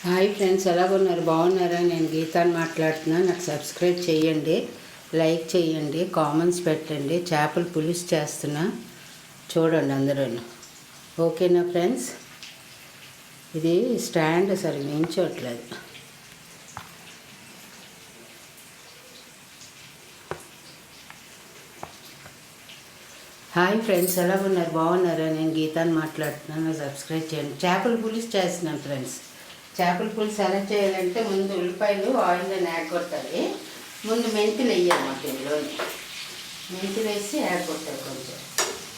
Hi friends, ఎలాగున్నారు? బాగున్నారా? నేను గీతాన్ని మాట్లాడుతున్నా. నాకు సబ్స్క్రైబ్ చేయండి, లైక్ చేయండి, కామెంట్స్ పెట్టండి. చేపల పులుసు చేస్తున్నా, చూడండి అందరూ. ఓకేనా ఫ్రెండ్స్? ఇది స్టాండ్ సరిగ్గా నించోట్లేదు. Hi friends, ఎలాగున్నారు? బాగున్నారా? నేను గీతాన్ని మాట్లాడుతున్నాను. నాకు సబ్స్క్రైబ్ చేయండి. చేపల పులుసు చేస్తున్నాను ఫ్రెండ్స్. చేపల పులుసు ఎలా చేయాలంటే, ముందు ఉల్లిపాయలు ఆయిల్లో కొట్టాలి. ముందు మెంతులు వేయాలి. మాకు ఇందులో మెంతులు వేసి కొట్టాలి. కొంచెం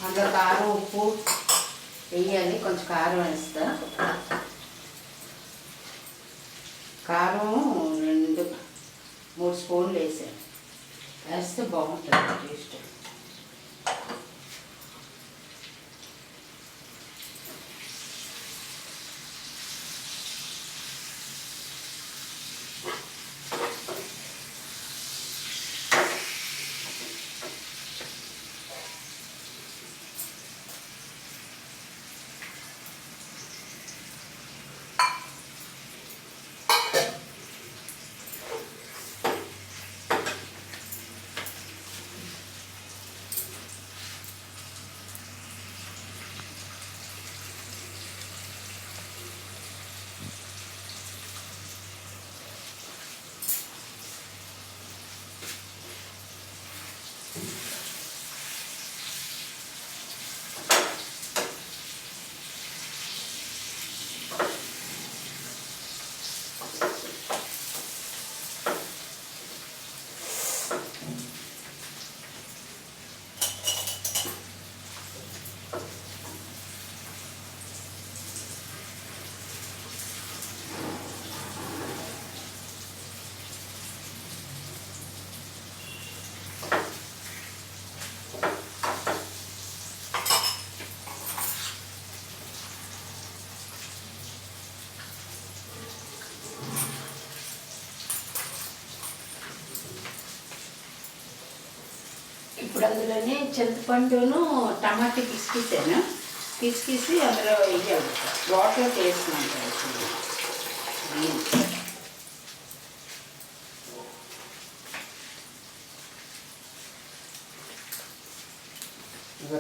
అందులో కారం ఉప్పు వేయాలి. కొంచెం కారం వేస్తా. కారం 2-3 స్పూన్లు వేసాను. వేస్తే బాగుంటుంది టేస్ట్. ఇప్పుడు అందులోనే చింతపండును టమాటా పిసికేసి అందులో వేయాలి. వాటర్ వేస్తున్నాను. ఇక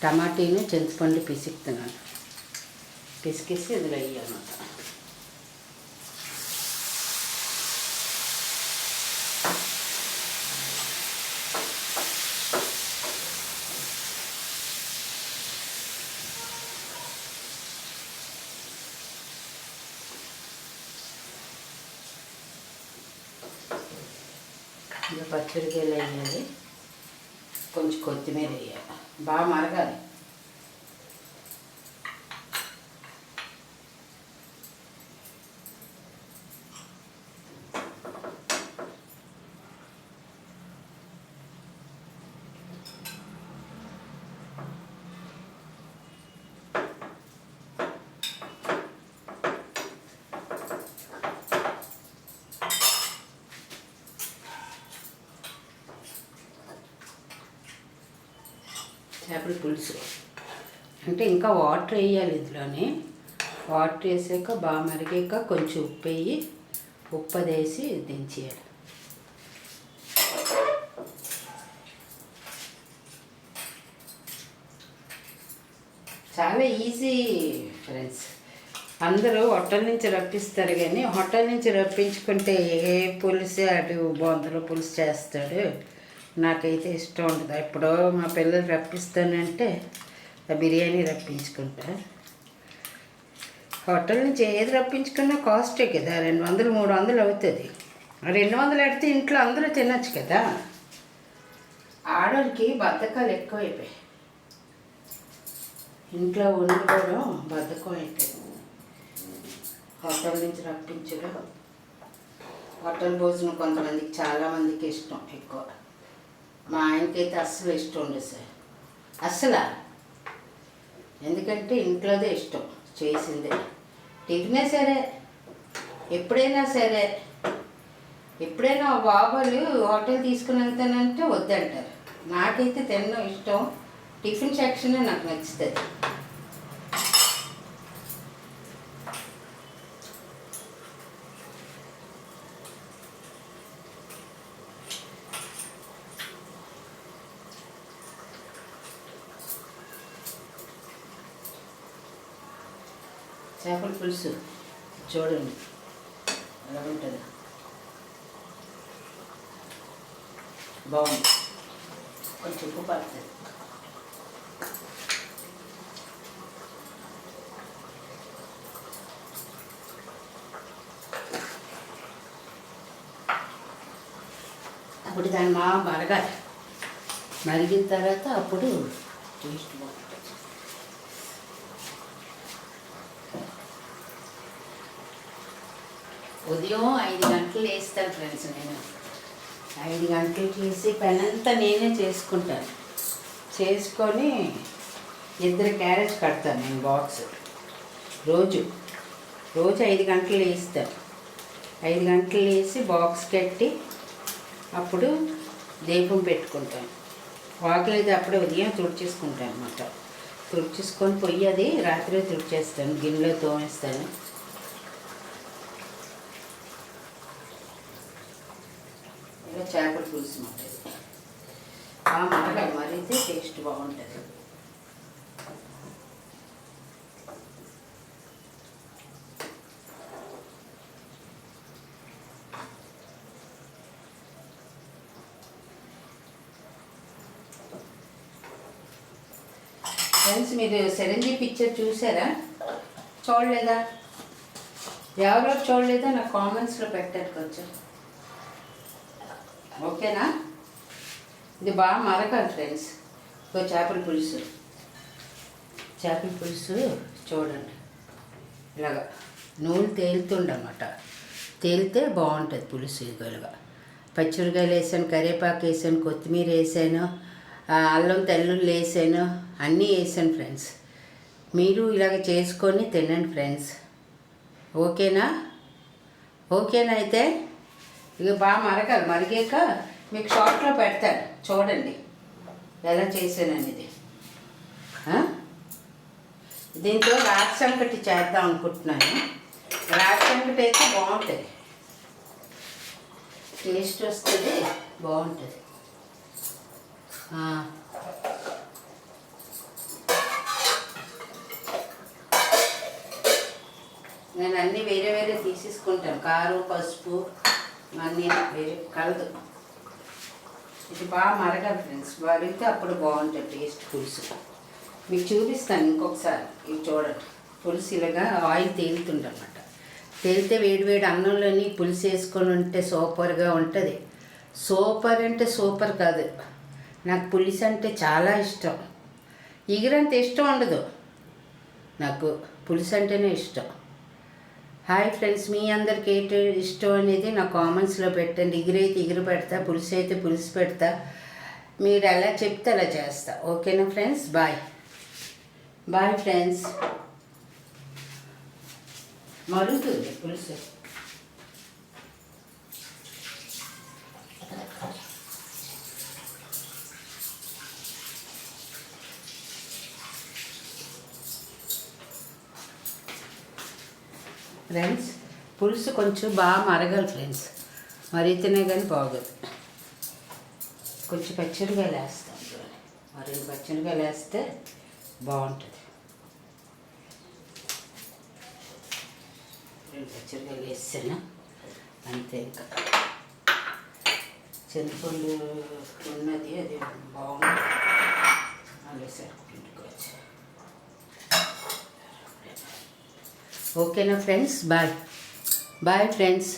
టమాటీను చింతపండు పిసుకుతున్నాను. పిసికేసి అందులో వేయాలన్నమాట. ఇంకా పచ్చడికాయలు వేయాలి. కొంచెం కొత్తిమీర వేయాలి. బాగా మరగాలి. చేపల పులుసు అంటే ఇంకా వాటర్ వేయాలి. ఇందులోనే వాటర్ వేసాక బాగా మరిగాక కొంచెం ఉప్పు వేసి దించేయాలి. చాలా ఈజీ ఫ్రెండ్స్. అందరూ హోటల్ నుంచి రప్పిస్తారు, కానీ హోటల్ నుంచి రప్పించుకుంటే ఏ పులుసు అటు బొందలో పులుసు చేస్తాడు. నాకైతే ఇష్టం ఉండదు. ఎప్పుడో మా పిల్లలు రప్పిస్తానంటే బిర్యానీ రప్పించుకుంటా. హోటల్ నుంచి ఏది రప్పించుకున్నా కాస్టే కదా, 200-300 అవుతుంది. 200 పెడితే ఇంట్లో అందరూ తినచ్చు కదా. ఆడవాళ్ళకి బద్ధకాలు ఎక్కువైపోయాయి. ఇంట్లో వండుకోవడం బద్ధకం అయిపోయింది. హోటల్ నుంచి రప్పించడం, హోటల్ భోజనం కొంతమందికి, చాలామందికి ఇష్టం ఎక్కువ. మా ఆయనకైతే అస్సలు ఇష్టం ఉండదు సార్, అస్సలు. ఎందుకంటే ఇంట్లోదే ఇష్టం, చేసిందే. టిఫినే సరే, ఎప్పుడైనా బాబాలు హోటల్ తీసుకుని వెళ్తానంటే వద్దంటారు. నాకైతే తినడం ఇష్టం. టిఫిన్ సెక్షనే నాకు నచ్చుతుంది. చేపల పులుసు చూడండి ఎలా ఉంటుంది, బాగుంది. కొంచెం ఉప్పు పడుతుంది. అప్పుడు దాన్ని మరగాలి. మరిగిన తర్వాత అప్పుడు టేస్ట్ బాగుంటుంది. ఉదయం 5 గంటలు వేస్తాను ఫ్రెండ్స్. నేను 5 గంటలకి వేసి పనంతా నేనే చేసుకుంటాను. చేసుకొని 2 క్యారేజ్ కడతాను నేను బాక్స్. రోజు 5 గంటలు వేస్తాను. 5 గంటలు వేసి బాక్స్ కట్టి అప్పుడు దీపం పెట్టుకుంటాను. వాకిలేదు అప్పుడే ఉదయం తుడిచేసుకుంటాను అన్నమాట. తుడిచేసుకొని పొయ్యి అది రాత్రి తుడిచేస్తాను, గిన్నెలో తోమేస్తాను. ఇలా చేపల పులుసు ఉంటుంది. మరగాలి, మరిగితే టేస్ట్ బాగుంటుంది. ఫ్రెండ్స్, మీరు చిరంజీవి పిక్చర్ చూసారా? చూడలేదా? ఎవరో చూడలేదా? నాకు కామెంట్స్లో పెట్టారు కొంచెం. ఓకేనా? ఇది బాగా మరగాలి ఫ్రెండ్స్. చేపల పులుసు చూడండి, ఇలాగా నూనె తేలుతుండన్నమాట. తేలితే బాగుంటుంది పులుసు. ఇలాగా పచ్చిమిరకాయలు వేసాను, కరివేపాకు వేసాను, కొత్తిమీర వేసాను, అల్లం తెల్లుల్లి వేసాను, అన్నీ వేసాను ఫ్రెండ్స్. మీరు ఇలాగ చేసుకొని తినండి ఫ్రెండ్స్. ఓకేనా? అయితే ఇక బాగా మరగాలి. మరిగాక మీకు షార్ట్లో పెడతాను, చూడండి ఎలా చేసాననేది. దీంతో రాగి సంకటి చేద్దాం అనుకుంటున్నాను. రాగి సంకటి అయితే బాగుంటుంది, టేస్ట్ వస్తుంది, బాగుంటుంది. నేను అన్నీ వేరే తీసేసుకుంటాను. కారం, పసుపు అన్నీ వేరే కలదు. ఇది బాగా మరగాలి ఫ్రెండ్స్. మరిగితే అప్పుడు బాగుంటుంది టేస్ట్ పులుసు. మీకు చూపిస్తాను ఇంకొకసారి. ఇవి చూడండి, పులుసు ఇలాగా ఆయిల్ తేలుతుందన్నమాట. తేలితే వేడివేడి అన్నంలోని పులుసు వేసుకొని ఉంటే సూపర్గా ఉంటుంది. సూపర్ అంటే సూపర్ కాదు, నాకు పులుసు అంటే చాలా ఇష్టం. ఇగురంత ఇష్టం ఉండదు, నాకు పులుసు అంటేనే ఇష్టం. హాయ్ ఫ్రెండ్స్, మీ అందరికి ఏంటి ఇష్టం అనేది నా కామెంట్స్లో పెట్టండి. ఇగురైతే ఇగురు పెడతా, పులుసు అయితే పులుసు పెడతా. మీరు ఎలా చెప్తే అలా చేస్తా. ఓకేనా ఫ్రెండ్స్? Bye friends. మరుగుతుంది పులుసు. ఫ్రెండ్స్, పులుసు కొంచెం బాగా మరగాలి ఫ్రెండ్స్. మరిగితేనే కానీ బాగోదు. కొంచెం పచ్చిమిరకాయలు వేస్తాం. మరి పచ్చిమిరకాయలు వేస్తే బాగుంటుంది. పచ్చిమిరకాయలు వేసాను అంతే. ఇంకా చింతపండు ఉన్నది, అది బాగుంటుంది. అలా సరుకుంటుకోవచ్చు. ఓకేనా ఫ్రెండ్స్? Bye friends.